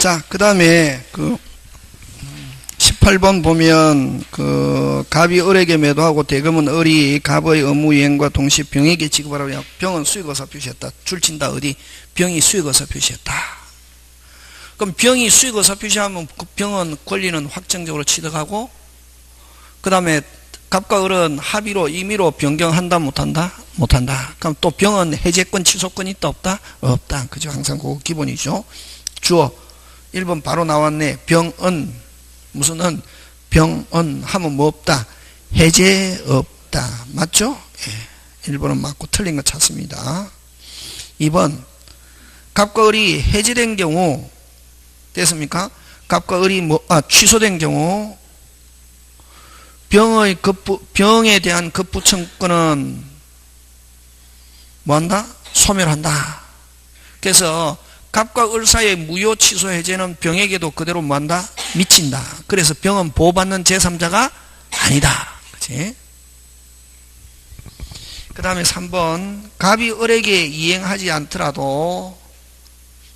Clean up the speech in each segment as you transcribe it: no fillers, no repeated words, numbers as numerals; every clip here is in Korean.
자, 그 다음에 18번 보면 갑이 을에게 매도하고 대금은 을이 갑의 업무 이행과 동시에 병에게 지급하라고. 병은 수익의사 표시했다. 줄친다. 어디? 병이 수익의사 표시했다. 그럼 병이 수익의사 표시하면 그 병은 권리는 확정적으로 취득하고, 그 다음에 갑과 을은 합의로 임의로 변경한다 못한다? 못한다. 그럼 또 병은 해제권 취소권이 있다 없다? 없다. 그죠? 항상 그거 기본이죠. 주어 1번 바로 나왔네. 병은 무슨 은? 병은 하면 뭐 없다? 해제 없다. 맞죠? 예. 1번은 맞고 틀린 거 찾습니다. 2번 갑과 을이 해제된 경우 됐습니까? 갑과 을이 취소된 경우 병에 대한 급부청권은 뭐한다? 소멸한다. 그래서 갑과 을 사이의 무효 취소 해제는 병에게도 그대로 뭐한다? 미친다. 그래서 병은 보호받는 제3자가 아니다. 그치? 그 다음에 3번 갑이 을에게 이행하지 않더라도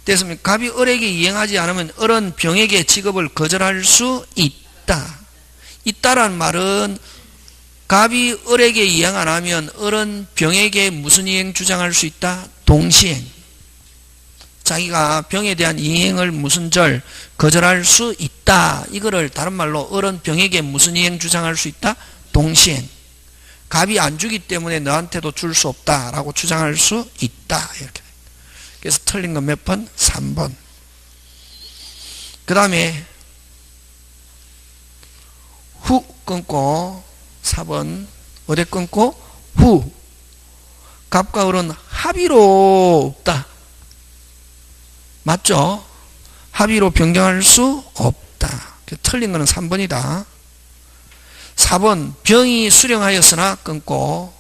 됐습니까? 갑이 을에게 이행하지 않으면 을은 병에게 지급을 거절할 수 있다. 있다란 말은 갑이 을에게 이행 안 하면 을은 병에게 무슨 이행 주장할 수 있다? 동시행. 자기가 병에 대한 이행을 무슨 절 거절할 수 있다. 이거를 다른 말로 을은 병에게 무슨 이행 주장할 수 있다? 동시행. 갑이 안 주기 때문에 너한테도 줄 수 없다라고 주장할 수 있다. 이렇게. 그래서 틀린 건 몇 번? 3번. 그 다음에 후 끊고 4번 어디 끊고? 후. 갑과 을은 합의로 없다. 맞죠? 합의로 변경할 수 없다. 틀린 거는 3번이다. 4번 병이 수령하였으나 끊고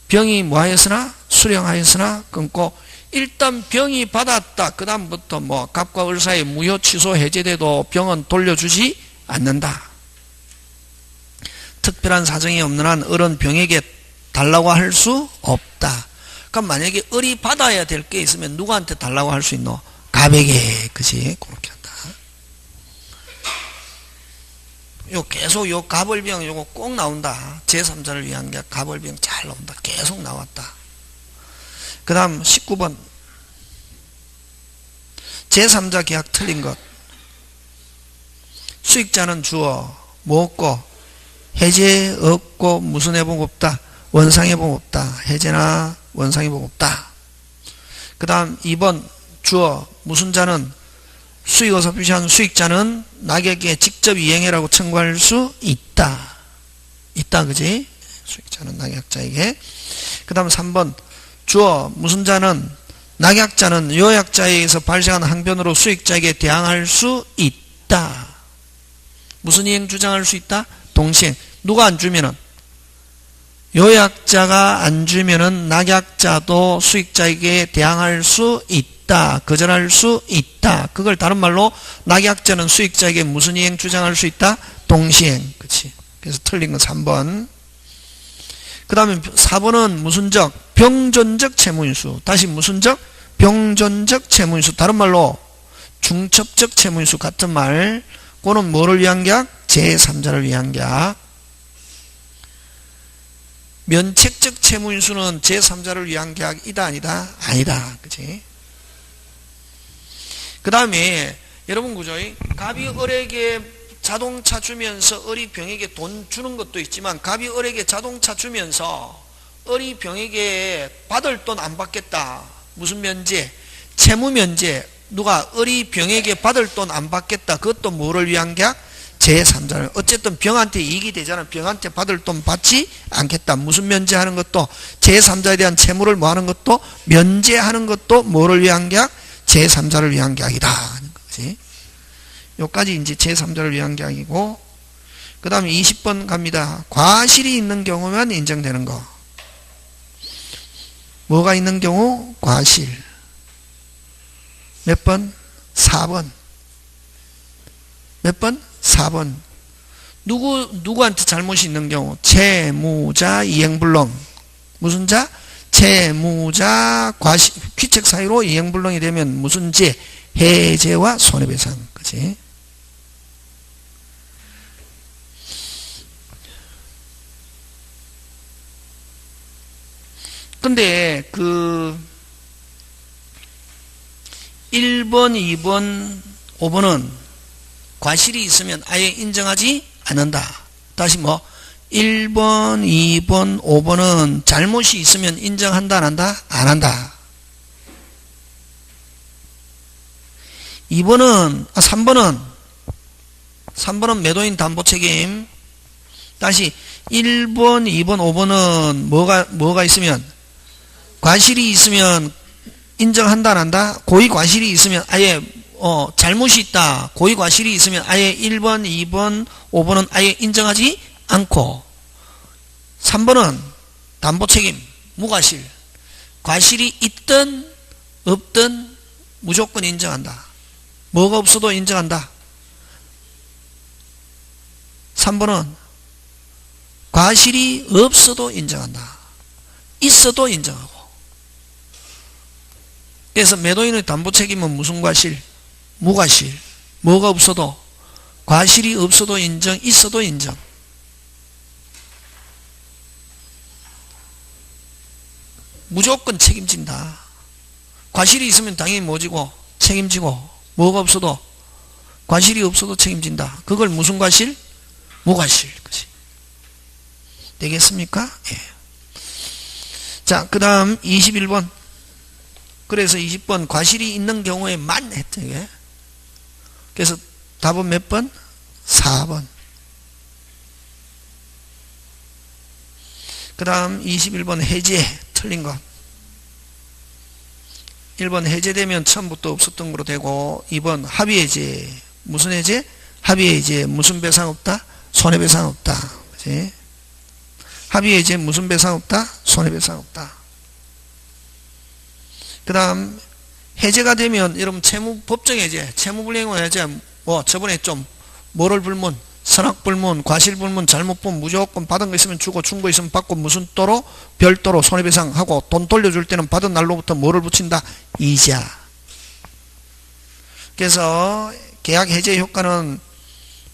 병이 뭐하였으나? 수령하였으나 끊고 일단 병이 받았다. 그 다음부터 갑과 을 사이에 무효 취소 해제돼도 병은 돌려주지 않는다. 특별한 사정이 없는 한 을은 병에게 달라고 할 수 없다. 그럼 만약에 을이 받아야 될 게 있으면 누구한테 달라고 할 수 있노? 갑에게. 그치? 그렇게 한다. 계속 갑을병 요거 꼭 나온다. 제3자를 위한 게 갑을병 잘 나온다. 계속 나왔다. 그 다음 19번 제3자 계약 틀린 것. 수익자는 주어 뭐 없고 해제 없고 무슨 해복 없다? 원상 해복 없다. 해제나 원상 해복 없다. 그 다음 2번 주어 무슨 자는 수익어서 표시한 수익자는 낙약에 직접 이행해라고 청구할 수 있다. 있다. 그지? 수익자는 낙약자에게. 그 다음 3번 주어 무슨 자는 낙약자는 요약자에 의해서 발생한 항변으로 수익자에게 대항할 수 있다. 무슨 이행 주장할 수 있다? 동시행. 누가 안 주면은? 요약자가 안 주면은 낙약자도 수익자에게 대항할 수 있다. 거절할 수 있다. 그걸 다른 말로 낙약자는 수익자에게 무슨 이행 주장할 수 있다? 동시행. 그치? 그래서 틀린 건 3번. 그 다음에 4번은 무슨 적? 병존적 채무인수. 다시 무슨 적? 병존적 채무인수. 다른 말로 중첩적 채무인수 같은 말. 그거는 뭐를 위한 계약? 제3자를 위한 계약. 면책적 채무인수는 제3자를 위한 계약이다 아니다? 아니다. 그치? 그 다음에 여러분 그죠? 갑이 을에게 자동차 주면서 을이 병에게 돈 주는 것도 있지만 갑이 을에게 자동차 주면서 을이 병에게 받을 돈 안 받겠다. 무슨 면제? 채무 면제. 누가 을이 병에게 받을 돈 안 받겠다. 그것도 뭐를 위한 계약? 제3자를. 어쨌든 병한테 이익이 되잖아. 병한테 받을 돈 받지 않겠다. 무슨 면제하는 것도 제3자에 대한 채무를 뭐하는 것도 면제하는 것도 뭐를 위한 계약? 제3자를 위한 계약이다 하는 거지. 여기까지 이제 제3자를 위한 계약이고, 그 다음에 20번 갑니다. 과실이 있는 경우만 인정되는 거. 뭐가 있는 경우? 과실. 몇 번? 4번. 몇 번? 4번. 누구한테 잘못이 있는 경우? 채무자 이행불능. 무슨 자? 채무자 과실, 귀책 사유로 이행불능이 되면 무슨 죄? 해제와 손해배상. 그치? 근데 1번, 2번, 5번은 과실이 있으면 아예 인정하지 않는다. 다시 1번, 2번, 5번은 잘못이 있으면 인정한다, 안 한다? 안 한다. 3번은 매도인 담보 책임. 다시 1번, 2번, 5번은 뭐가 있으면 과실이 있으면 인정한다, 안 한다? 고의 과실이 있으면 아예 잘못이 있다. 고의 과실이 있으면 아예 1번, 2번, 5번은 아예 인정하지 않고 3번은 담보 책임, 무과실. 과실이 있든 없든 무조건 인정한다. 뭐가 없어도 인정한다. 3번은 과실이 없어도 인정한다. 있어도 인정하고. 그래서 매도인의 담보 책임은 무슨 과실? 무과실. 뭐가 없어도, 과실이 없어도 인정, 있어도 인정. 무조건 책임진다. 과실이 있으면 당연히 뭐지고? 책임지고. 뭐가 없어도, 과실이 없어도 책임진다. 그걸 무슨 과실? 무과실. 그치? 되겠습니까? 예. 자, 그 다음 21번. 그래서 20번 과실이 있는 경우에만 했대. 그래서 답은 몇 번? 4번. 그 다음 21번 해제. 틀린 것. 1번 해제되면 처음부터 없었던 거로 되고, 2번 합의해제. 무슨 해제? 합의해제. 무슨 배상 없다? 손해배상 없다. 그치? 합의해제 무슨 배상 없다? 손해배상 없다. 그 다음 해제가 되면 여러분 법정해제, 채무불이행을 해제, 저번에 좀 뭐를 불문, 선악불문, 과실불문, 잘못불문, 무조건 받은 거 있으면 주고 준 거 있으면 받고 무슨 또로? 별도로 손해배상하고 돈 돌려줄 때는 받은 날로부터 뭐를 붙인다? 이자. 그래서 계약 해제 효과는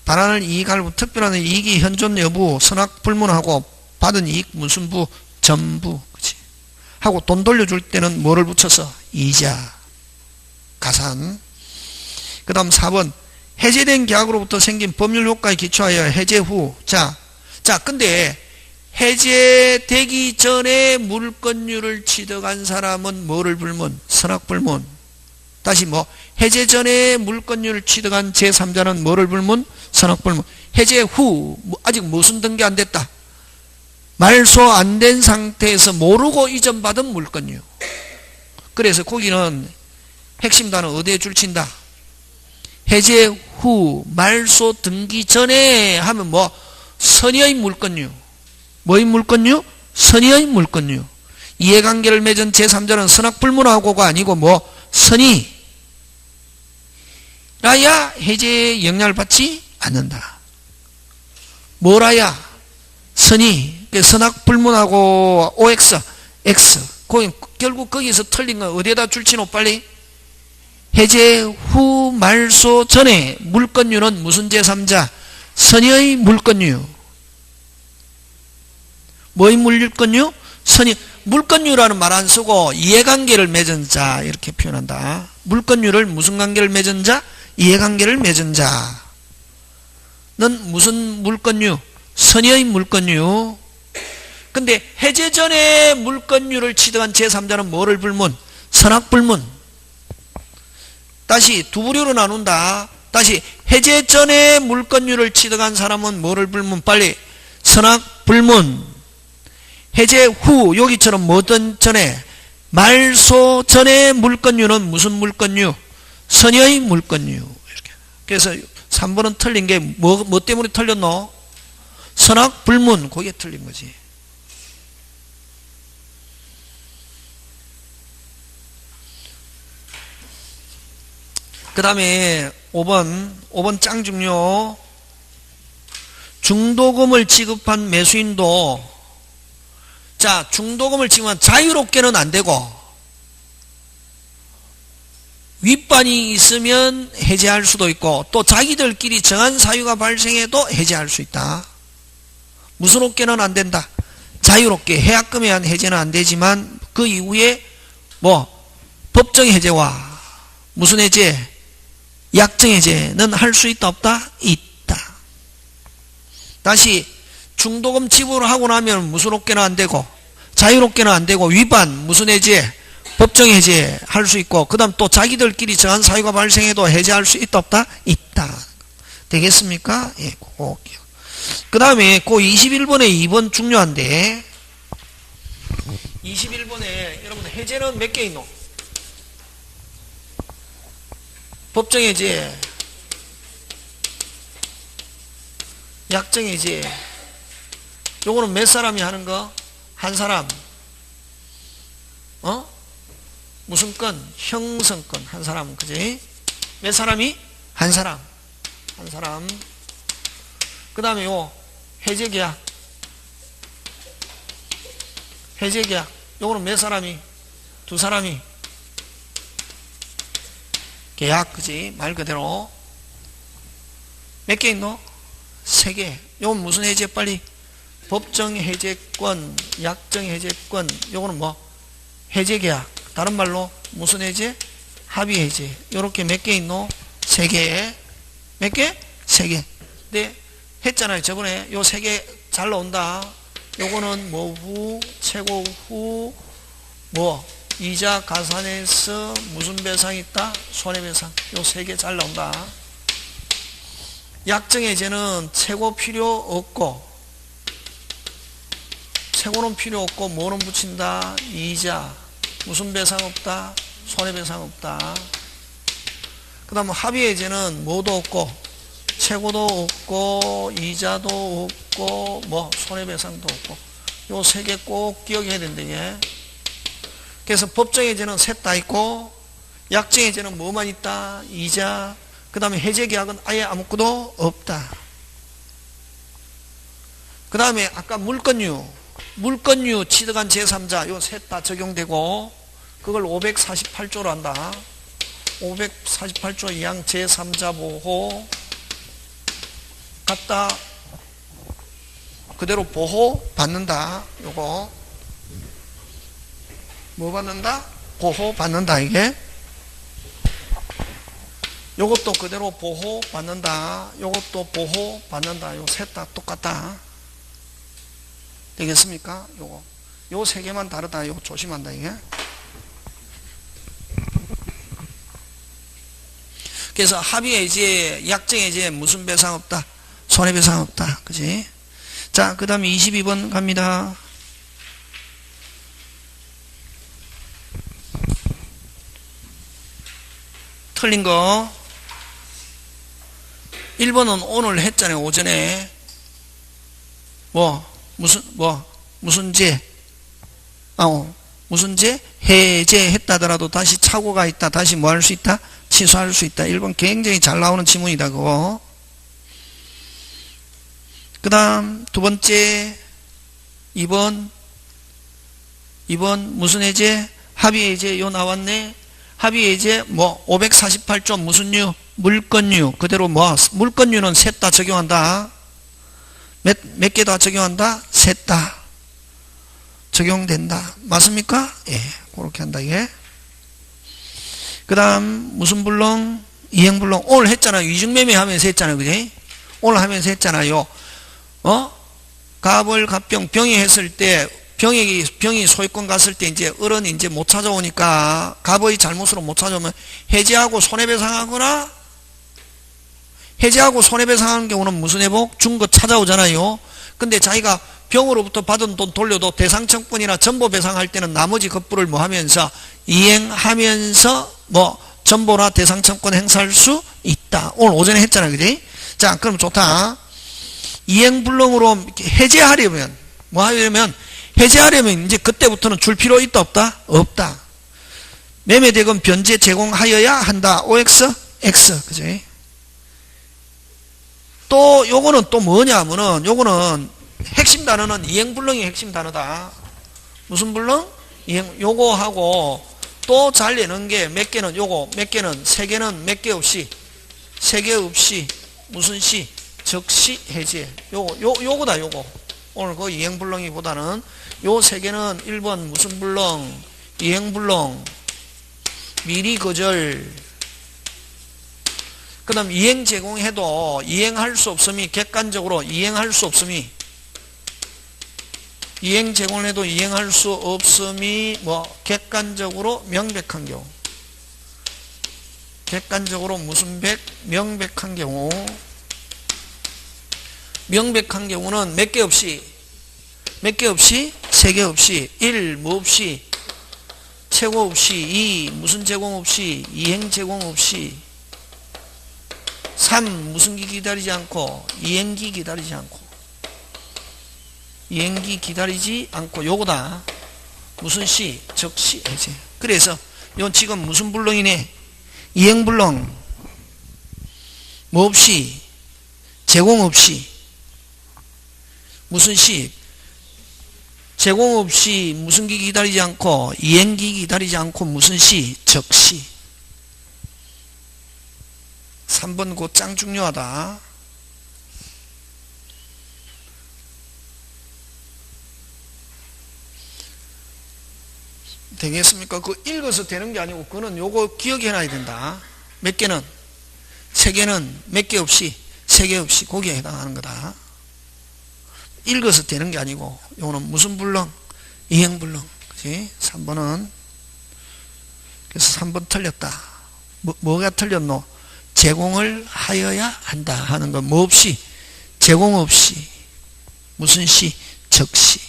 반환을 이익할 특별한 이익이 현존 여부, 선악불문하고 받은 이익 무슨 부? 전부. 그치? 하고 돈 돌려줄 때는 뭐를 붙여서? 이자. 가산. 그 다음 4번. 해제된 계약으로부터 생긴 법률 효과에 기초하여 해제 후. 자, 근데 해제되기 전에 물권료를 취득한 사람은 뭐를 불문? 선악불문. 다시 해제 전에 물권료를 취득한 제3자는 뭐를 불문? 선악불문. 해제 후 아직 무슨 등기 안 됐다? 말소 안 된 상태에서 모르고 이전받은 물권료. 그래서 거기는 핵심 단어 어디에 줄친다? 해제 후 말소 등기 전에 하면 선의의 물권료. 뭐의 물권료? 선의의 물권료. 이해관계를 맺은 제3자는 선악불문하고가 아니고 선의라야 해제의 영향을 받지 않는다. 뭐라야? 선의. 선악불문하고 OX, X. 결국 거기서 틀린 건 어디에다 줄치노 빨리? 해제 후 말소 전에 물권료는 무슨 제3자? 선의의 물권료. 뭐의 물권료? 선의. 물권료라는 말 안 쓰고 이해관계를 맺은 자 이렇게 표현한다. 물권료를 무슨 관계를 맺은 자? 이해관계를 맺은 자는 무슨 물권료? 선의의 물권료. 근데 해제 전에 물권료를 취득한 제3자는 뭐를 불문? 선악불문. 다시 두 부류로 나눈다. 다시 해제 전에 물권료를 취득한 사람은 뭐를 불문? 빨리. 선악불문. 해제 후 여기처럼 뭐든 전에 말소 전에 물권료는 무슨 물권료? 선의의 물권료. 이렇게. 그래서 3번은 틀린 게 뭐 때문에 틀렸노? 선악불문. 거기에 틀린 거지. 그 다음에 5번 짱 중요. 중도금을 지급한 매수인도 중도금을 지급한 자유롭게는 안 되고 윗반이 있으면 해제할 수도 있고 또 자기들끼리 정한 사유가 발생해도 해제할 수 있다. 무슨롭게는 안 된다. 자유롭게 해약금에 의한 해제는 안 되지만 그 이후에 뭐 법정 해제와 무슨 해제? 약정 해제는 할 수 있다 없다? 있다. 다시 중도금 지불을 하고 나면 무슨롭게는 안 되고 자유롭게는 안 되고 위반 무슨 해제? 법정 해제 할 수 있고 그 다음 또 자기들끼리 정한 사유가 발생해도 해제할 수 있다 없다? 있다. 되겠습니까? 예, 그거 그 다음에 그 21번에 2번 중요한데 21번에 여러분 해제는 몇 개 있노? 법정 해제, 약정 해제. 요거는 몇 사람이 하는 거? 한 사람. 무슨 건? 형성권. 한 사람. 그지? 몇 사람이? 한 사람. 한 사람. 그 다음에 요 해제계약. 해제계약. 요거는 몇 사람이? 두 사람이. 계약. 그지? 말 그대로. 몇 개 있노? 세 개. 요건 무슨 해제 빨리? 법정 해제권, 약정 해제권. 요거는 뭐? 해제계약. 다른 말로 무슨 해제? 합의 해제. 요렇게 몇 개 있노? 세 개. 몇 개? 세 개. 네. 했잖아요. 저번에 요 세 개 잘 나온다. 요거는 뭐 후, 최고 후, 뭐 이자 가산해서 무슨 배상이 있다? 손해배상. 요 세 개 잘 나온다. 약정해제는 최고 필요 없고 최고는 필요 없고 뭐는 붙인다? 이자. 무슨 배상 없다? 손해배상 없다. 그 다음 합의해제는 뭐도 없고 최고도 없고 이자도 없고 뭐 손해배상도 없고 요 세 개 꼭 기억해야 된다. 이게. 그래서 법정해제는 셋 다 있고 약정해제는 뭐만 있다? 이자. 그 다음에 해제계약은 아예 아무것도 없다. 그 다음에 아까 물권유 취득한 제3자 요 셋 다 적용되고 그걸 548조로 한다. 548조 2항 제3자 보호 갖다 그대로 보호 받는다. 요거 뭐 받는다? 보호 받는다. 이게 요것도 그대로 보호 받는다. 요것도 보호 받는다. 요 셋 다 똑같다. 되겠습니까? 요거 요 세 개만 다르다. 요거 조심한다. 이게. 그래서 합의해제, 약정해제 무슨 배상 없다? 손해배상 없다. 그지? 자, 그 다음에 22번 갑니다. 틀린 거 1번은 오늘 했잖아요. 오전에 무슨 제 무슨 제? 해제했다더라도 다시 착오가 있다. 다시 뭐 할 수 있다? 취소할 수 있다. 1번 굉장히 잘 나오는 지문이다. 그거. 그 다음 두 번째 2번 무슨 해제? 합의해제. 요 나왔네. 합의해제 뭐 548조 무슨 유? 물권유. 그대로 뭐 물권유는 셋 다 적용한다. 몇 개 다 적용한다? 셋 다 적용된다. 맞습니까? 예, 그렇게 한다. 이게. 그 다음 무슨 불능? 이행불능. 오늘 했잖아요. 이중매매 하면서 했잖아요. 그지? 오늘 하면서 했잖아요. 갑을 갑병 병이 했을 때 병이 소유권 갔을 때 이제 어른이 이제 못 찾아오니까 갑의 잘못으로 못 찾아오면 해제하고 손해배상하거나 해제하고 손해배상하는 경우는 무슨 회복? 준 거 찾아오잖아요. 근데 자기가 병으로부터 받은 돈 돌려도 대상청분이나 전보배상할 때는 나머지 급부를 뭐 하면서 이행하면서 뭐 전보나 대상청권 행사할 수 있다. 오늘 오전에 했잖아요. 그지? 자, 그럼 좋다. 이행불능으로 해제하려면 뭐 하려면 해제하려면 이제 그때부터는 줄 필요 있다 없다? 없다. 매매대금 변제 제공하여야 한다. OX, X. 그지? 또 요거는 또 뭐냐면은 요거는 핵심 단어는 이행불능이 핵심 단어다. 무슨 불능? 요거하고 또 잘 내는 게 몇 개는 요거, 몇 개는, 세 개는 몇 개 없이, 세 개 없이, 무슨 시? 적시 해제. 요거다, 요거. 오늘 그 이행불능이보다는 요 세 개는 1번 무슨 불능? 이행불능. 미리 거절. 그 다음 이행 제공해도 이행할 수 없음이 객관적으로 이행할 수 없음이 이행 제공을 해도 이행할 수 없음이 뭐 객관적으로 명백한 경우. 객관적으로 무슨 백? 명백한 경우. 명백한 경우는 몇 개 없이, 몇 개 없이, 세 개 없이, 1 뭐 없이, 최고 없이, 2 무슨 제공 없이, 이행 제공 없이, 3 무슨 기 기다리지 않고, 이행기 기다리지 않고, 이행기 기다리지 않고, 요거다. 무슨 시? 적시 해제. 그래서 요 지금 무슨 불능이네? 이행불능. 뭐 없이, 제공 없이, 무슨 시? 제공 없이 무슨 기 기다리지 않고, 이행기 기다리지 않고, 무슨 시? 적시. 3번 그 짱 중요하다. 되겠습니까? 그 읽어서 되는 게 아니고 그거는 요거 기억해놔야 된다. 몇 개는? 세 개는 몇 개 없이, 세 개 없이 거기에 해당하는 거다. 읽어서 되는 게 아니고 요거는 무슨 불능? 이행불능. 그치? 3번은 그래서 3번 틀렸다. 뭐가 틀렸노? 제공을 하여야 한다 하는 거. 뭐 없이? 제공 없이 무슨 시? 적시.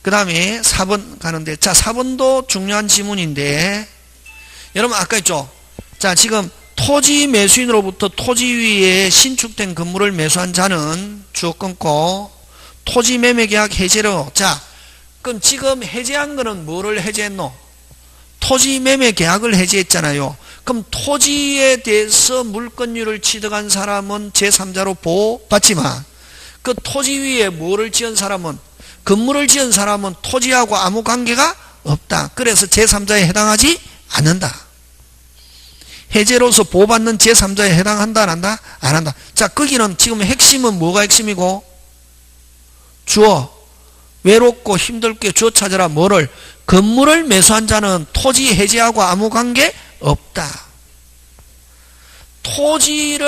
그 다음에 4번 가는데, 자 4번도 중요한 지문인데, 여러분 아까 했죠? 자 지금 토지 매수인으로부터 토지 위에 신축된 건물을 매수한 자는 주어 끊고 토지 매매 계약 해제로. 자 그럼 지금 해제한 거는 뭐를 해제했노? 토지 매매 계약을 해제했잖아요. 그럼 토지에 대해서 물권료를 취득한 사람은 제3자로 보호받지만 그 토지 위에 뭐를 지은 사람은, 건물을 지은 사람은 토지하고 아무 관계가 없다. 그래서 제3자에 해당하지 않는다. 해제로서 보호받는 제3자에 해당한다 안 한다? 안 한다. 자 거기는 지금 핵심은 뭐가 핵심이고? 주어. 외롭고 힘들게 주어 찾아라. 뭐를? 건물을 매수한 자는 토지 해제하고 아무 관계 없다. 토지에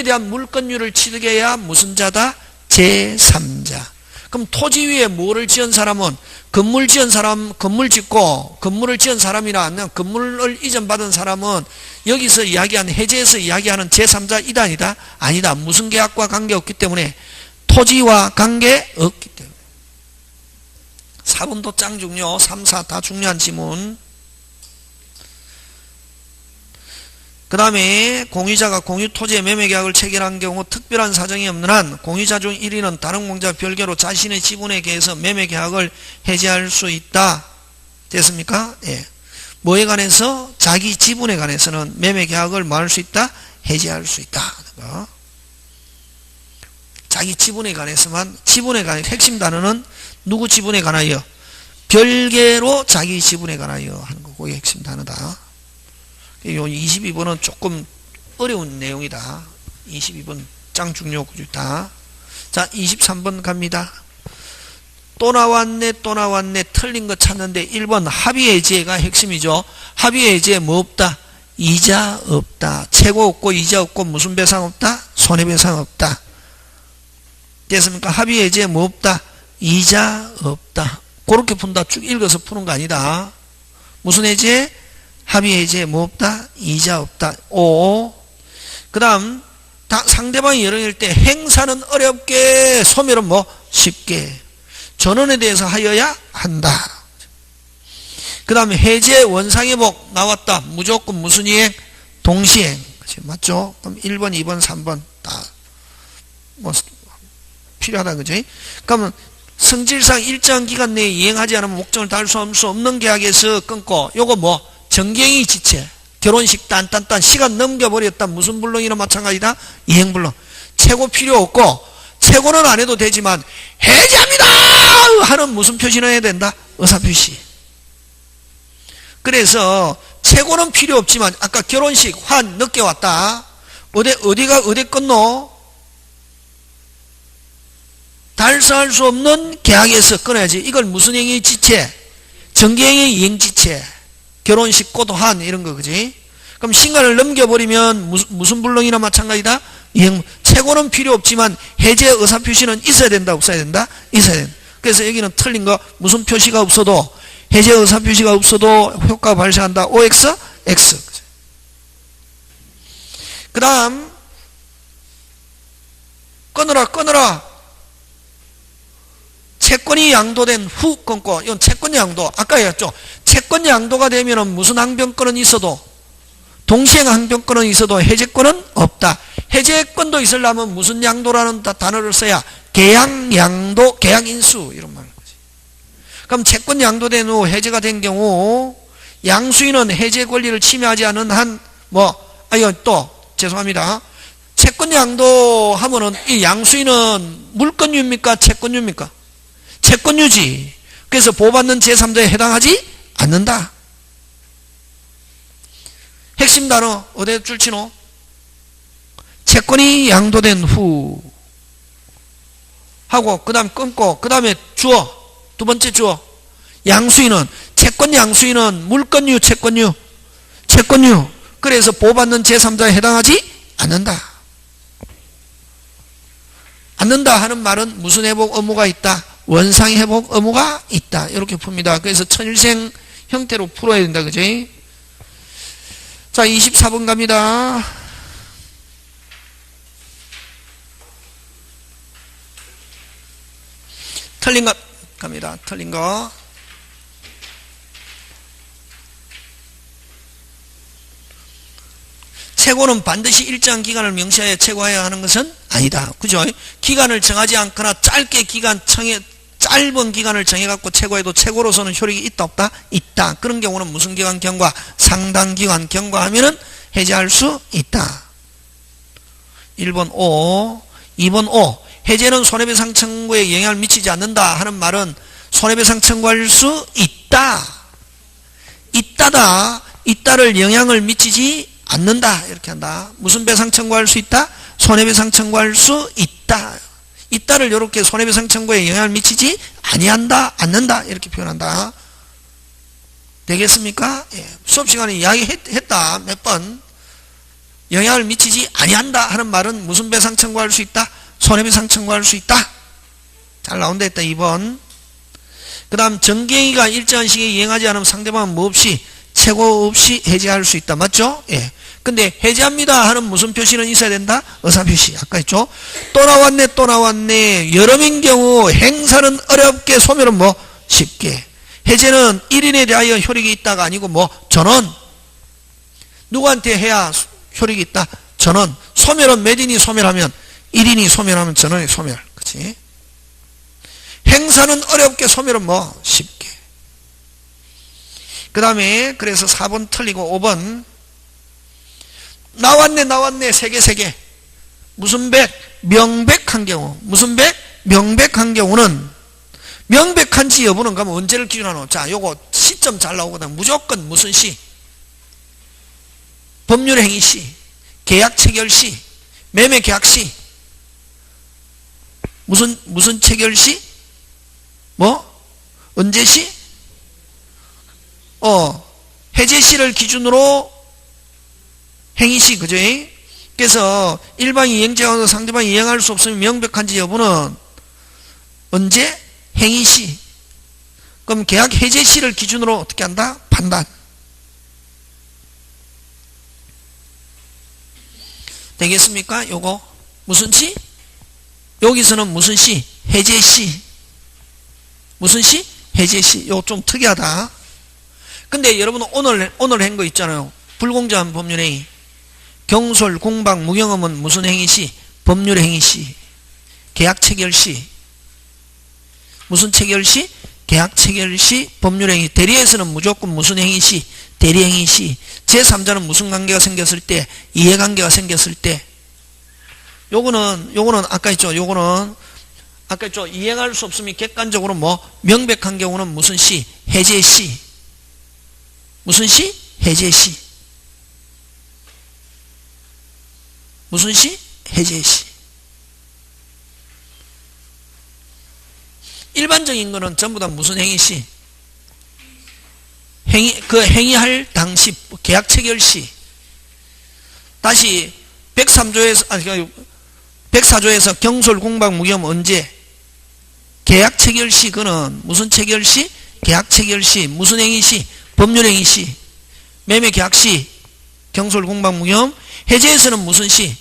대한 물권료를 취득해야 무슨 자다? 제3자. 그럼 토지 위에 뭐를 지은 사람은, 건물 지은 사람, 건물 짓고 건물을 지은 사람이나 아니면 건물을 이전받은 사람은 여기서 이야기하는, 해제에서 이야기하는 제3자 이다 아니다? 아니다. 무슨 계약과 관계없기 때문에, 토지와 관계없기 때문에. 4번도 짱 중요. 3, 4 다 중요한 지문. 그 다음에 공유자가 공유토지의 매매계약을 체결한 경우 특별한 사정이 없는 한 공유자 중 1위는 다른 공유자 별개로 자신의 지분에 대해서 매매계약을 해제할 수 있다. 됐습니까? 예. 뭐에 관해서? 자기 지분에 관해서는 매매계약을 뭐 할 수 있다? 해제할 수 있다. 자기 지분에 관해서만, 지분에 관해 핵심 단어는 누구 지분에 관하여? 별개로 자기 지분에 관하여 하는 거. 그게 핵심 단어다. 요 22번은 조금 어려운 내용이다. 22번 짱 중요 구조다. 자 23번 갑니다. 또 나왔네 또 나왔네. 틀린 거 찾는데 1번 합의해제가 핵심이죠. 합의해제 뭐 없다? 이자 없다. 최고 없고 이자 없고 무슨 배상 없다? 손해배상 없다. 됐습니까? 합의해제 뭐 없다? 이자 없다. 그렇게 푼다. 쭉 읽어서 푸는 거 아니다. 무슨 해제? 합의해제 뭐 없다? 이자 없다. 오. 그 다음 상대방이 여론일 때 행사는 어렵게, 소멸은 뭐 쉽게. 전원에 대해서 하여야 한다. 그 다음에 해제 원상회복 나왔다. 무조건 무슨 이행? 동시행. 그치? 맞죠? 그럼 1번 2번 3번 다 뭐 필요하다. 그지? 그러면 성질상 일정한 기간 내에 이행하지 않으면 목적을 다할 수 없는 계약에서 끊고, 요거 뭐 정경이 지체, 결혼식 딴딴딴 시간 넘겨버렸다. 무슨 불능이나 마찬가지다. 이행불능. 최고 필요 없고, 최고는 안 해도 되지만 해제합니다 하는 무슨 표시는 해야 된다? 의사표시. 그래서 최고는 필요 없지만 아까 결혼식 환 늦게 왔다. 어디 끊노? 달성할 수 없는 계약에서 끊어야지. 이걸 무슨 행위 지체? 정기행위 이행지체. 결혼식 꽃 환 이런 거 그지? 그럼 신간을 넘겨버리면 무슨 불능이나 마찬가지다. 최고는 필요 없지만 해제 의사표시는 있어야 된다 없어야 된다? 있어야 된다. 그래서 여기는 틀린 거 무슨 표시가 없어도 해제 의사표시가 없어도 효과가 발생한다. OX, X. 그 다음 끊어라. 채권이 양도된 후 끊고, 이건 채권 양도 아까 했죠. 채권 양도가 되면 무슨 항변권은 있어도 동시행 항변권은 있어도 해제권은 없다. 해제권도 있으려면 무슨 양도라는 단어를 써야 계약 양도, 계약 인수 이런 말을 거지. 그럼 채권 양도된 후 해제가 된 경우 양수인은 해제 권리를 침해하지 않은 한 이건 또 죄송합니다. 채권 양도하면은 이 양수인은 물권유입니까? 채권유입니까? 채권유지. 그래서 보호받는 제3자에 해당하지 않는다. 핵심 단어 어디에 줄치노? 채권이 양도된 후 하고 그 다음 끊고 그 다음에 주어 두 번째 주어 양수인은 채권 양수인은 물권유 채권유 그래서 보호받는 제3자에 해당하지 않는다 하는 말은 무슨 회복 의무가 있다? 원상 회복 의무가 있다. 이렇게 풉니다. 그래서 천일생 형태로 풀어야 된다. 그지? 자, 24번 갑니다. 틀린 것 갑니다. 틀린 거. 최고는 반드시 일정한 기간을 명시하여 최고해야 하는 것은 아니다. 그죠? 기간을 정하지 않거나 짧은 기간을 정해갖고 최고해도 최고로서는 효력이 있다 없다? 있다. 그런 경우는 무슨 기간 경과? 상당 기간 경과하면은 해제할 수 있다. 1번 O, 2번 O. 해제는 손해배상 청구에 영향을 미치지 않는다 하는 말은 손해배상 청구할 수 있다. 있다를 영향을 미치지 않는다. 이렇게 한다. 무슨 배상 청구할 수 있다? 손해배상 청구할 수 있다. 있다를 이렇게 손해배상 청구에 영향을 미치지 아니한다, 않는다 이렇게 표현한다. 되겠습니까? 예. 수업시간에 이야기했다. 몇 번. 영향을 미치지 아니한다 하는 말은 무슨 배상 청구할 수 있다? 손해배상 청구할 수 있다. 잘 나온다 했다. 2번. 그 다음 정기행위가 일정한 시기에 이행하지 않으면 상대방은 뭐 없이 최고 없이 해제할 수 있다. 맞죠? 예. 근데 해제합니다 하는 무슨 표시는 있어야 된다? 의사표시. 아까 했죠? 또 나왔네. 여러 명 경우 행사는 어렵게 소멸은 쉽게. 해제는 1인에 대하여 효력이 있다가 아니고 전원. 누구한테 해야 효력이 있다? 전원. 소멸은 몇 인이 소멸하면 1인이 소멸하면 전원이 소멸. 그치? 행사는 어렵게 소멸은 쉽게. 그 다음에 그래서 4번 틀리고 5번 나왔네 세 개 무슨 백? 명백한 경우. 무슨 백? 명백한 경우는 명백한지 여부는 그러면 언제를 기준하노? 자, 요거 시점 잘 나오거든. 무조건 무슨 시? 법률행위 시, 계약 체결 시, 매매 계약 시. 무슨 체결 시? 언제 시? 해제 시를 기준으로 행위시, 그죠? 그래서 일방이 이행제하고 상대방이 이행할 수 없으면 명백한지 여부는 언제? 행위시. 그럼 계약 해제시를 기준으로 어떻게 한다? 판단. 되겠습니까? 요거 무슨 시? 여기서는 무슨 시? 해제시. 무슨 시? 해제시. 요거 좀 특이하다. 근데 여러분 오늘 한 거 있잖아요. 불공정한 법률행위. 경솔, 공박, 무경험은 무슨 행위시? 법률행위시. 계약 체결시. 무슨 체결시? 계약 체결시, 법률행위. 대리에서는 무조건 무슨 행위시? 대리행위시. 제3자는 무슨 관계가 생겼을 때? 이해관계가 생겼을 때. 요거는 아까 있죠. 요거는 아까 있죠. 이행할 수 없으면 객관적으로 명백한 경우는 무슨 시? 해제시. 무슨 시? 해제시. 무슨 시? 해제시. 일반적인 거는 전부 다 무슨 행위시? 행위할 당시 계약 체결시. 다시 104조에서 경솔 공박 무기험 언제? 계약 체결시. 그는 무슨 체결시? 계약 체결시. 무슨 행위시? 법률 행위시. 매매 계약시. 경솔 공박 무기험. 해제에서는 무슨 시?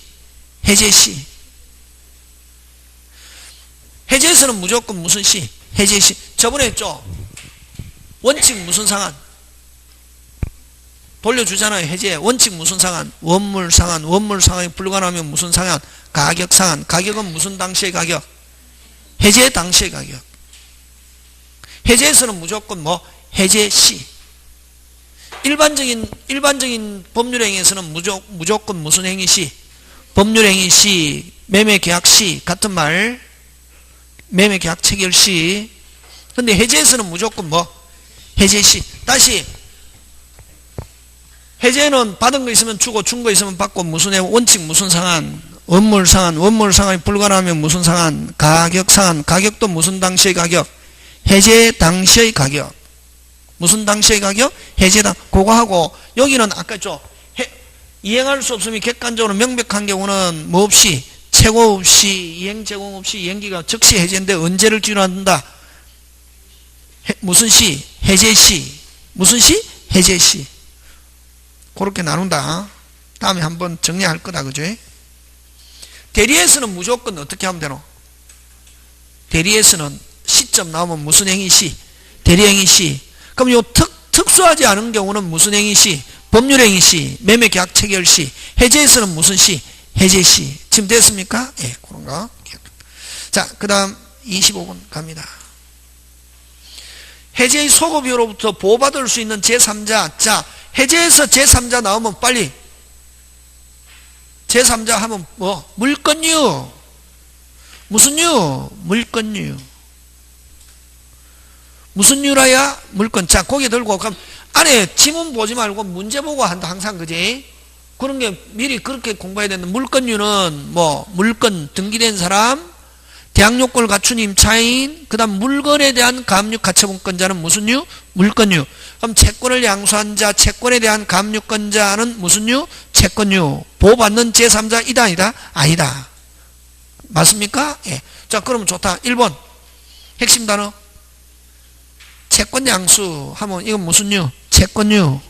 해제시. 해제에서는 무조건 무슨 시? 해제시. 저번에 했죠? 원칙 무슨 상한? 돌려주잖아요. 해제. 원칙 무슨 상한? 원물 상한. 원물 상한이 불가능하면 무슨 상한? 가격 상한. 가격은 무슨 당시의 가격? 해제 당시의 가격. 해제에서는 무조건 뭐? 해제시. 일반적인 법률행위에서는 무조건 무슨 행위시? 법률행위시. 매매계약시. 같은 말. 매매계약 체결시. 근데 해제에서는 무조건 뭐? 해제시. 다시 해제는 받은 거 있으면 주고 준 거 있으면 받고 무슨 해? 원칙 무슨 상한? 원물 상한. 원물 상한이 불가능하면 무슨 상한? 가격 상한. 가격도 무슨 당시의 가격? 해제 당시의 가격. 무슨 당시의 가격? 해제당. 그거 하고 여기는 아까 했죠? 이행할 수 없으면 객관적으로 명백한 경우는 뭐 없이? 최고 없이, 이행 제공 없이 이행기가 즉시 해제인데 언제를 기준한다? 무슨 시? 해제시. 무슨 시? 해제시. 그렇게 나눈다. 다음에 한번 정리할 거다. 그죠? 대리에서는 무조건 어떻게 하면 되노? 대리에서는 시점 나오면 무슨 행위시? 대리행위시. 그럼 요 특수하지 않은 경우는 무슨 행위시? 법률행위시. 매매계약 체결시. 해제에서는 무슨 시? 해제시. 지금 됐습니까? 예, 그런 거. 자, 그 다음 25번 갑니다. 해제의 소급이로부터 보호받을 수 있는 제3자. 자, 해제에서 제3자 나오면 빨리 제3자 하면 뭐? 물건류. 무슨 류? 물건류. 무슨 류라야? 물건. 자, 고개 들고 그럼 안에 지문 보지 말고 문제 보고 한다. 항상 그지? 그런 게 미리 그렇게 공부해야 되는데 물건류는 뭐 물건 등기된 사람, 대항요건을 갖춘 임차인, 그 다음 물건에 대한 가압류 가처분권자는 무슨 류? 물건류. 그럼 채권을 양수한 자, 채권에 대한 가압류권자는 무슨 류? 채권류. 보호받는 제3자 이다 아니다? 아니다. 맞습니까? 예. 자, 그러면 좋다. 1번 핵심 단어 채권 양수 하면 이건 무슨 류? 채권류.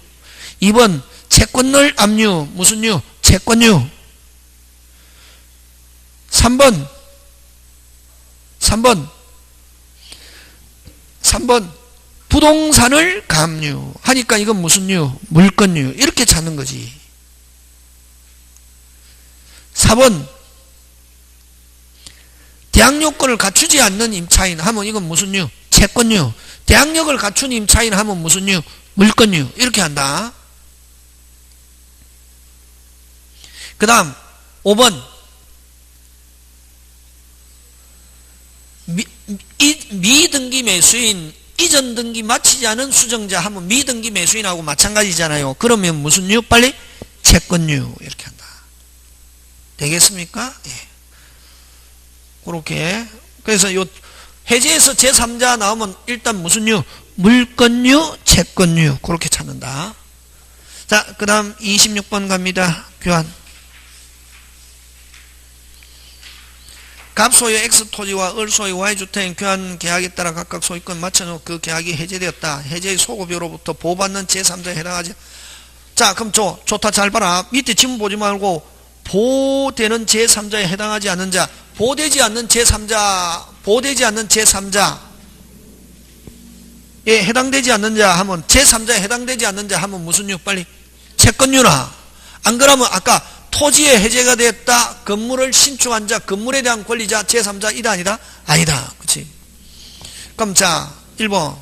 2번 채권을 압류 무슨 류? 채권류. 3번 부동산을 가압류 하니까 이건 무슨 류? 물건류. 이렇게 찾는 거지. 4번 대항요건을 갖추지 않는 임차인 하면 이건 무슨 류? 채권류. 대항력을 갖춘 임차인 하면 무슨 류? 물건류. 이렇게 한다. 그 다음 5번 미등기 매수인 이전 등기 마치지 않은 수정자 하면 미등기 매수인하고 마찬가지잖아요. 그러면 무슨 류? 빨리 채권류. 이렇게 한다. 되겠습니까? 예. 그렇게. 그래서 요 해제에서 제3자 나오면 일단 무슨 류? 물건류, 채권류. 그렇게 찾는다. 자, 그 다음 26번 갑니다. 교환. 갑소유 X토지와 을소유 Y주택 교환 계약에 따라 각각 소유권 맞춰놓은 그 계약이 해제되었다. 해제의 소급여로부터 보호받는 제3자에 해당하지. 자, 그럼 좋다. 잘 봐라. 밑에 지문 보지 말고 보호되는 제3자에 해당하지 않는 자, 보호되지 않는 제3자에 해당되지 않는 자 하면 제3자에 해당되지 않는 자 하면 무슨 류? 빨리 채권류나. 안 그러면 아까 토지에 해제가 됐다. 건물을 신축한 자, 건물에 대한 권리자 제3자 이다 아니다? 아니다. 그치? 그럼 자 1번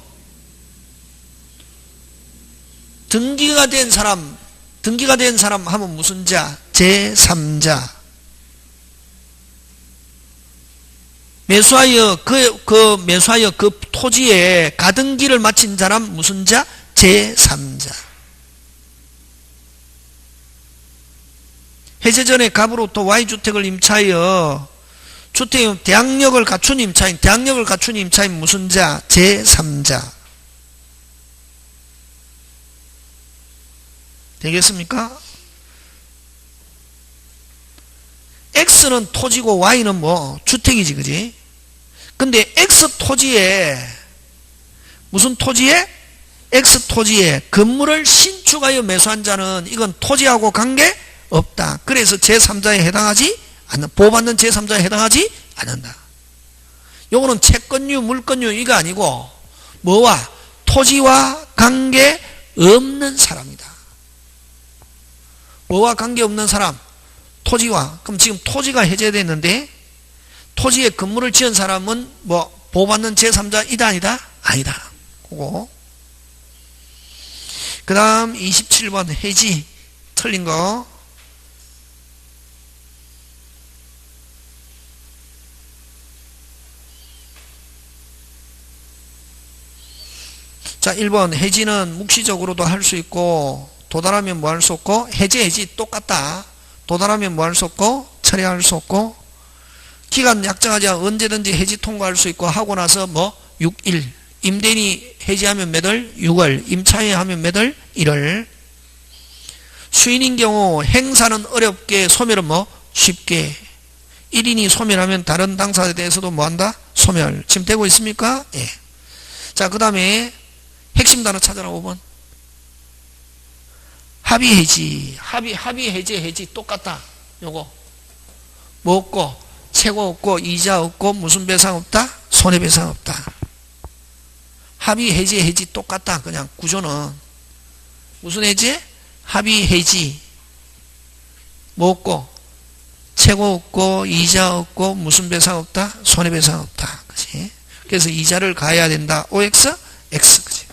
등기가 된 사람 하면 무슨 자? 제3자. 매수하여 그 토지에 가등기를 마친 사람 무슨 자? 제3자. 해제 전에 갑으로부터 Y주택을 임차하여 주택 대항력을 갖춘 임차인, 대항력을 갖춘 임차인 무슨 자? 제3자. 되겠습니까? X는 토지고 Y는 뭐? 주택이지, 그지? 근데 X 토지에, 무슨 토지에? X 토지에 건물을 신축하여 매수한 자는 이건 토지하고 관계 없다. 그래서 제3자에 해당하지 않는, 보호받는 제3자에 해당하지 않는다. 요거는 채권류, 물권류 이거 아니고 뭐와? 토지와 관계 없는 사람이다. 뭐와 관계 없는 사람? 토지와. 그럼 지금 토지가 해제됐는데 토지에 건물을 지은 사람은 뭐 보호받는 제3자 이다 아니다? 아니다. 그거. 그 다음 27번 해지. 틀린 거. 자, 1번 해지는 묵시적으로도 할 수 있고 도달하면 뭐 할 수 없고, 해지 똑같다. 도달하면 뭐 할 수 없고 철회할 수 없고, 기간 약정하지 않아 언제든지 해지 통과할 수 있고, 하고 나서 뭐 6일, 임대인이 해지하면 몇 월? 6월, 임차인하면 몇 월? 1월. 수인인 경우 행사는 어렵게, 소멸은 뭐 쉽게. 1인이 소멸하면 다른 당사자에 대해서도 뭐 한다? 소멸. 지금 되고 있습니까? 예. 자, 그 다음에 핵심 단어 찾아라. 5번 합의해지. 합의해지 똑같다. 요거 뭐 없고, 채고 없고, 이자 없고, 무슨 배상 없다? 손해배상 없다. 합의해지 똑같다. 그냥 구조는 무슨 해지? 합의해지. 뭐 없고, 채고 없고, 이자 없고, 무슨 배상 없다? 손해배상 없다. 그치? 그래서 이자를 가해야 된다. OX, X. 그치?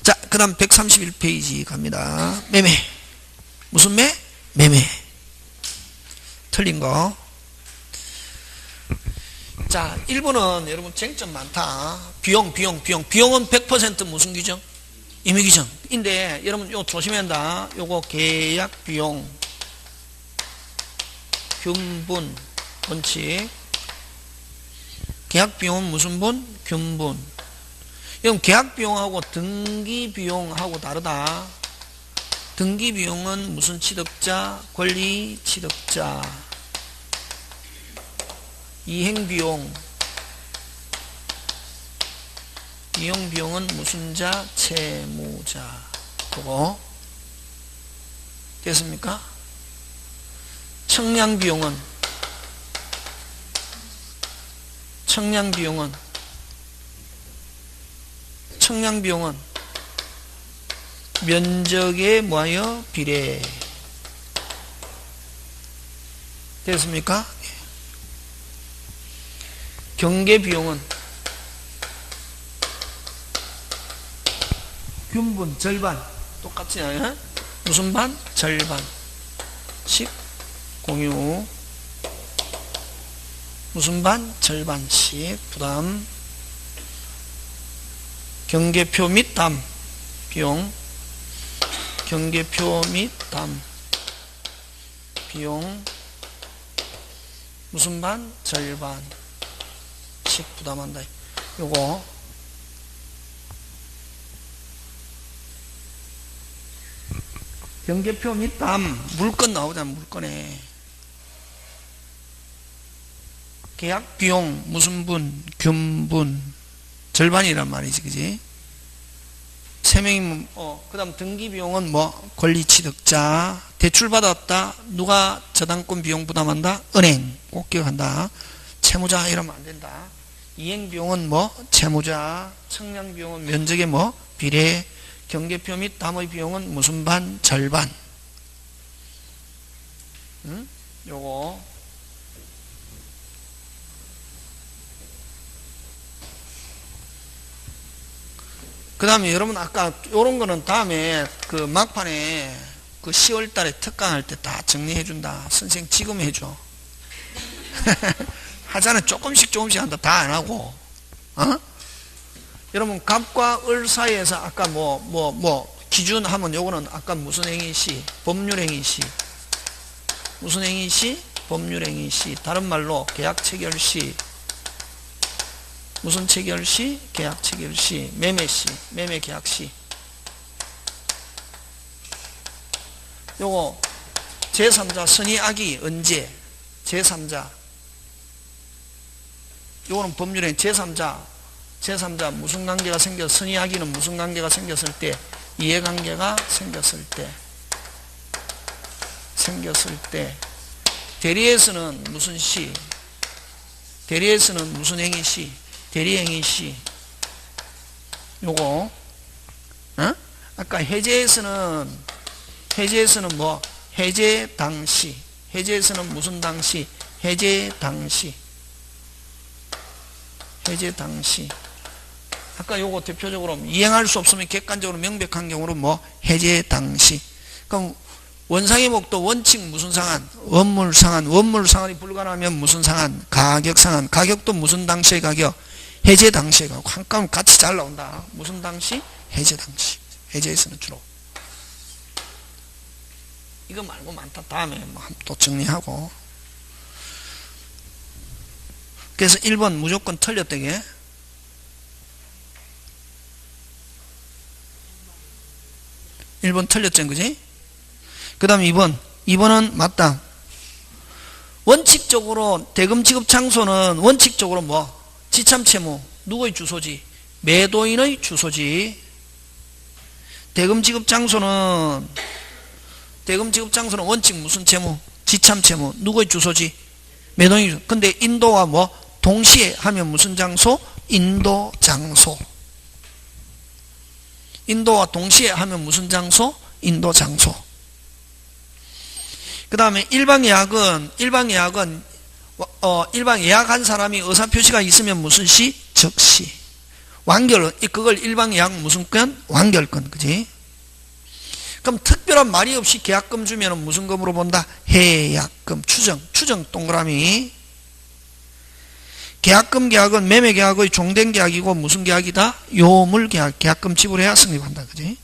자, 그 다음 131페이지 갑니다. 매매. 무슨 매? 매매. 틀린 거. 자, 1번은 여러분 쟁점 많다. 비용은 100% 무슨 규정? 임의 규정인데 여러분 요거 조심해야 한다. 요거 계약 비용 균분 원칙. 계약 비용은 무슨 분? 균분. 이건 계약 비용하고 등기 비용하고 다르다. 등기 비용은 무슨 취득자? 권리 취득자. 이행 비용. 이용 비용은 무슨 자? 채무자. 그거 됐습니까? 청량 비용은 면적에 뭐하여 비례. 됐습니까? 경계 비용은 균분 절반. 똑같지 않아요? 무슨 반? 절반. 씩 공유. 무슨 반? 절반씩. 부담. 경계표 및 담 비용. 경계표 및 담 비용 무슨 반? 절반씩 부담한다. 요거 경계표 및 담 물건 나오잖아. 물건에 계약 비용 무슨 분? 균분 절반이란 말이지, 그지? 세 명이면 그 다음 등기 비용은 뭐? 권리 취득자. 대출 받았다. 누가 저당권 비용 부담한다? 은행. 꼭 기억한다. 채무자 이러면 안 된다. 이행 비용은 뭐? 채무자. 청량 비용은 면적의 뭐? 비례. 경계표 및 담의 비용은 무슨 반? 절반. 응? 요거 그 다음에 여러분 아까 요런 거는 다음에 그 막판에 그 10월 달에 특강할 때 다 정리해 준다. 선생님 지금 해줘. 하자는 조금씩 한다. 다 안 하고. 여러분 갑과 을 사이에서 아까 기준 하면 요거는 아까 무슨 행위시? 법률 행위시. 무슨 행위 시? 법률 행위 시. 다른 말로 계약 체결 시. 무슨 체결 시? 계약 체결 시. 매매 시. 매매 계약 시. 요거 제3자 선의악이 언제? 제3자. 요거는 법률행 제3자 무슨 관계가 생겨? 선의악이는 무슨 관계가 생겼을 때? 이해관계가 생겼을 때. 대리에서는 무슨 시? 대리에서는 무슨 행위 시? 대리행위 시. 요거 아까 해제에서는 뭐? 해제 당시. 해제에서는 무슨 당시? 해제 당시. 아까 요거 대표적으로 이행할 수 없으면 객관적으로 명백한 경우로 뭐? 해제 당시. 그럼 원상의 목도 원칙 무슨 상한? 원물 상한이 불가능하면 무슨 상한? 가격 상한. 가격도 무슨 당시의 가격? 해제 당시의 가격. 한꺼번에 같이 잘 나온다. 무슨 당시? 해제 당시. 해제에서는 주로. 이거 말고 많다. 다음에 뭐 또 정리하고. 그래서 1번 무조건 틀렸대게. 그지? 그 다음에 2번은 맞다. 원칙적으로 대금 지급 장소는 원칙적으로 뭐? 지참채무. 누구의 주소지? 매도인의 주소지. 대금 지급 장소는 원칙 무슨 채무? 지참채무. 누구의 주소지? 매도인의 주소. 근데 인도와 뭐? 동시에 하면 무슨 장소? 인도 장소. 인도와 동시에 하면 무슨 장소? 인도 장소. 그 다음에 일방 예약은 일방 예약한 사람이 의사표시가 있으면 무슨 시? 즉시. 그걸 일방 예약 무슨 건? 완결권. 그지? 그럼 특별한 말이 없이 계약금 주면 무슨 금으로 본다? 해약금. 추정 동그라미. 계약금 계약은 매매 계약의 종된 계약이고 무슨 계약이다? 요물 계약. 계약금 지불해야 성립한다. 그지?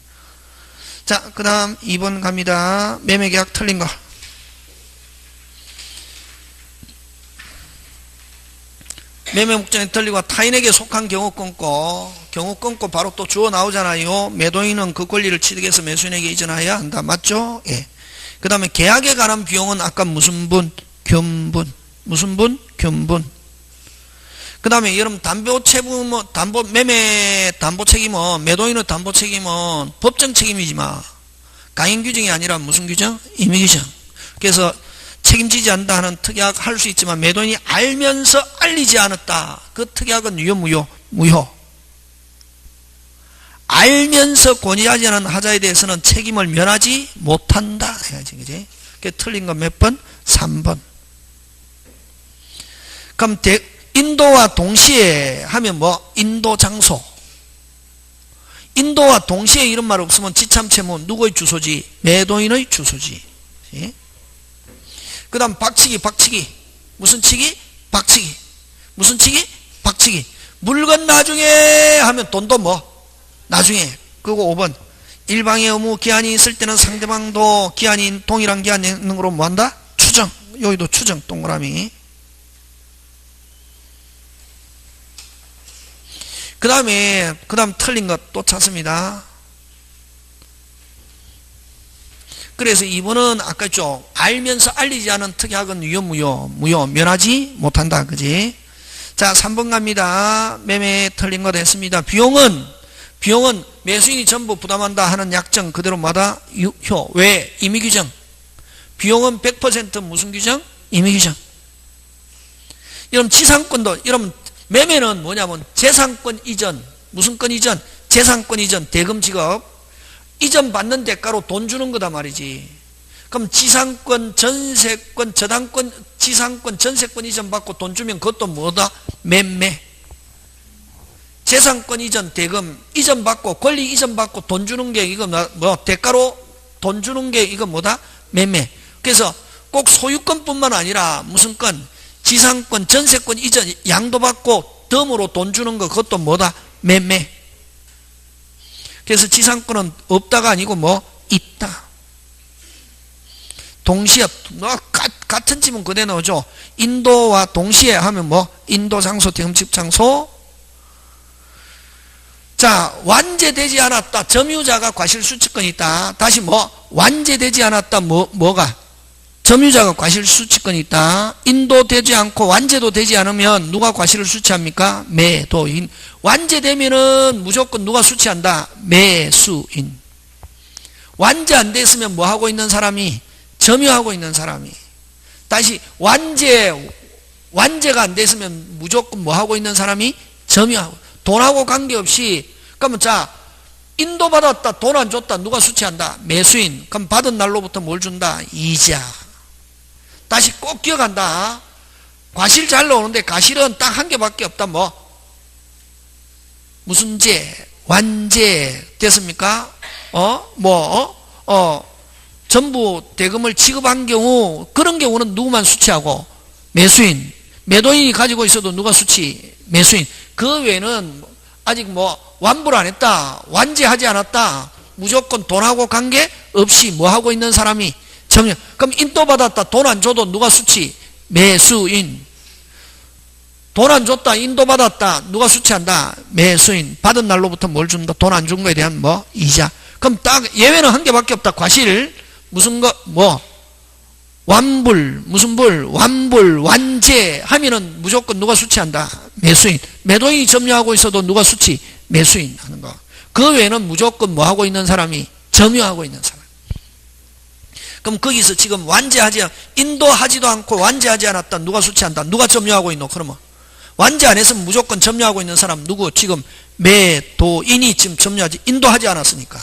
자, 그 다음 2번 갑니다. 매매 계약 틀린 거. 매매 목적이 틀리고 타인에게 속한 경우 끊고 바로 또 주어 나오잖아요. 매도인은 그 권리를 취득해서 매수인에게 이전해야 한다. 맞죠? 예. 그 다음에 계약에 관한 비용은 아까 무슨 분? 견분. 무슨 분? 견분. 그 다음에 여러분 매매 담보 책임은 매도인의 담보 책임은 법정 책임이지만 강행 규정이 아니라 무슨 규정? 임의 규정. 그래서 책임지지 않는다 하는 특약 할 수 있지만 매도인이 알면서 알리지 않았다. 그 특약은 유효 무효. 알면서 권유하지 않은 하자에 대해서는 책임을 면하지 못한다 해야지. 그지? 그 틀린 건 몇 번? 3번. 그럼 인도와 동시에 하면 뭐? 인도 장소. 인도와 동시에 이런 말 없으면 지참채무 누구의 주소지? 매도인의 주소지. 그 다음 박치기. 무슨 치기? 박치기. 무슨 치기? 박치기. 물건 나중에 하면 돈도 뭐? 나중에. 그리고 5번. 일방의 의무 기한이 있을 때는 상대방도 기한이 동일한 기한이 있는 거로 뭐 한다? 추정. 여기도 추정 동그라미. 그 다음 틀린 것 또 찾습니다. 그래서 2번은 아까 좀 알면서 알리지 않은 특약은 유효 무효 면하지 못한다. 그지? 자, 3번 갑니다. 매매 틀린 거 됐습니다. 비용은 매수인이 전부 부담한다 하는 약정 그대로 마다 유효. 왜? 임의 규정. 비용은 100% 무슨 규정? 임의 규정. 여러분 지상권도 여러분 매매는 뭐냐면 재산권 이전. 무슨 권 이전? 재산권 이전. 대금 지급. 이전 받는 대가로 돈 주는 거다 말이지. 그럼 지상권, 전세권, 저당권, 지상권, 전세권 이전 받고 돈 주면 그것도 뭐다? 매매. 재산권 이전, 대금 이전 받고 권리 이전 받고 돈 주는 게 이거 뭐 대가로 돈 주는 게 이거 뭐다? 매매. 그래서 꼭 소유권뿐만 아니라 무슨 건? 지상권, 전세권 이전 양도 받고 덤으로 돈 주는 거 그것도 뭐다? 매매. 그래서 지상권은 없다가 아니고 뭐? 있다. 동시에 같은 지문 그대 넣어줘. 인도와 동시에 하면 뭐? 인도 장소, 대음집 장소. 자, 완제되지 않았다. 점유자가 과실수취권이 있다. 다시 뭐? 완제되지 않았다. 뭐가? 점유자가 과실수취권이 있다. 인도되지 않고 완제도 되지 않으면 누가 과실을 수취합니까? 매도인. 완제되면은 무조건 누가 수취한다? 매수인. 완제 안 됐으면 뭐 하고 있는 사람이? 점유하고 있는 사람이. 다시 완제가 안 됐으면 무조건 뭐 하고 있는 사람이? 점유하고. 돈하고 관계없이. 그러면 자, 인도받았다. 돈 안 줬다. 누가 수취한다? 매수인. 그럼 받은 날로부터 뭘 준다? 이자. 다시 꼭 기억한다. 과실 잘 나오는데 과실은 딱 한 개밖에 없다. 뭐? 무슨 제? 완제 됐습니까? 전부 대금을 지급한 경우, 그런 경우는 누구만 수취하고? 매수인. 매도인이 가지고 있어도 누가 수취? 매수인. 그 외에는 아직 뭐 완부를 안 했다. 완제하지 않았다. 무조건 돈하고 관계 없이 뭐 하고 있는 사람이? 점유. 그럼 인도받았다. 돈 안 줘도 누가 수취? 매수인. 돈 안 줬다. 인도받았다. 누가 수취한다? 매수인. 받은 날로부터 뭘 준다? 돈 안 준 거에 대한 뭐? 이자. 그럼 딱 예외는 한 개밖에 없다. 과실. 무슨 거? 뭐? 완불. 무슨 불? 완불. 완제 하면은 무조건 누가 수취한다? 매수인. 매도인이 점유하고 있어도 누가 수취? 매수인 하는 거. 그 외에는 무조건 뭐 하고 있는 사람이? 점유하고 있는 사람. 그럼 거기서 지금 인도하지도 않고 완제하지 않았다. 누가 수취한다? 누가 점유하고 있노? 그러면 완제 안 했으면 무조건 점유하고 있는 사람 누구? 지금 매도인이 지금 점유하지, 인도하지 않았으니까.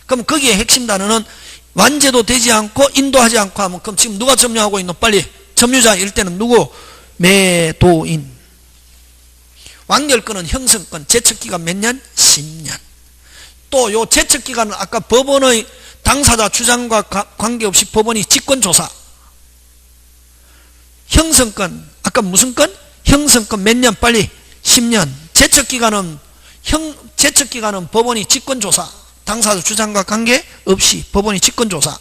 그럼 거기에 핵심 단어는 완제도 되지 않고 인도하지 않고 하면 그럼 지금 누가 점유하고 있노? 빨리. 점유자일 때는 누구? 매도인. 완결권은 형성권, 제척기간 몇 년? 10년. 또 요 제척기간은 아까 법원의 당사자 주장과 관계없이 법원이 직권조사. 형성권, 아까 무슨 건? 형성권 몇 년? 빨리. 10년. 제척기간은 법원이 직권조사. 당사자 주장과 관계없이 법원이 직권조사.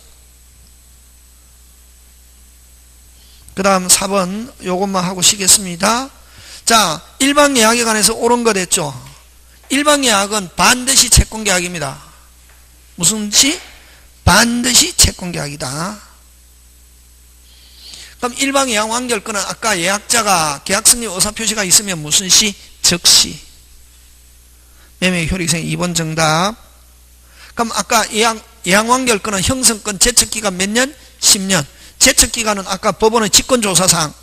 그 다음 4번 요것만 하고 쉬겠습니다. 자, 일방예약에 관해서 옳은 거 됐죠? 일방예약은 반드시 채권계약입니다. 무슨 시? 반드시 채권계약이다. 그럼 일방예약 완결권은 아까 예약자가 계약승리 의사표시가 있으면 무슨 시? 즉시. 매매효력생 2번 정답. 그럼 아까 예약 완결권은 형성권 제척기간 몇 년? 10년. 제척기간은 아까 법원의 직권조사상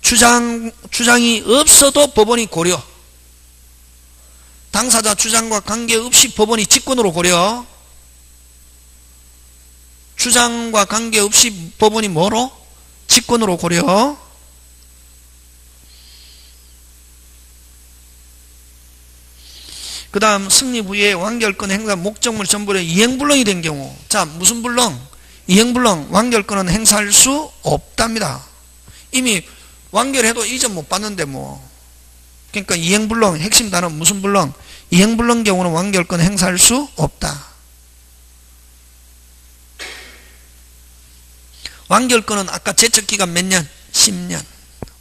주장이 없어도 법원이 고려. 당사자 주장과 관계없이 법원이 직권으로 고려. 주장과 관계없이 법원이 뭐로? 직권으로 고려. 그 다음 승리 부위의 완결권 행사 목적물 전부에 이행불능이 된 경우. 자, 무슨 불능? 이행불능. 완결권은 행사할 수 없답니다. 이미 완결해도 이전 못 받는데 뭐. 그러니까 이행불능 핵심 단어 무슨 불능? 이행불능 경우는 완결권 행사할 수 없다. 완결권은 아까 제척기간 몇 년? 10년.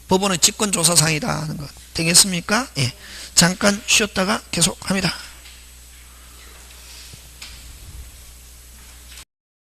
법원의 직권조사상이다 하는 것. 되겠습니까? 예. 잠깐 쉬었다가 계속합니다.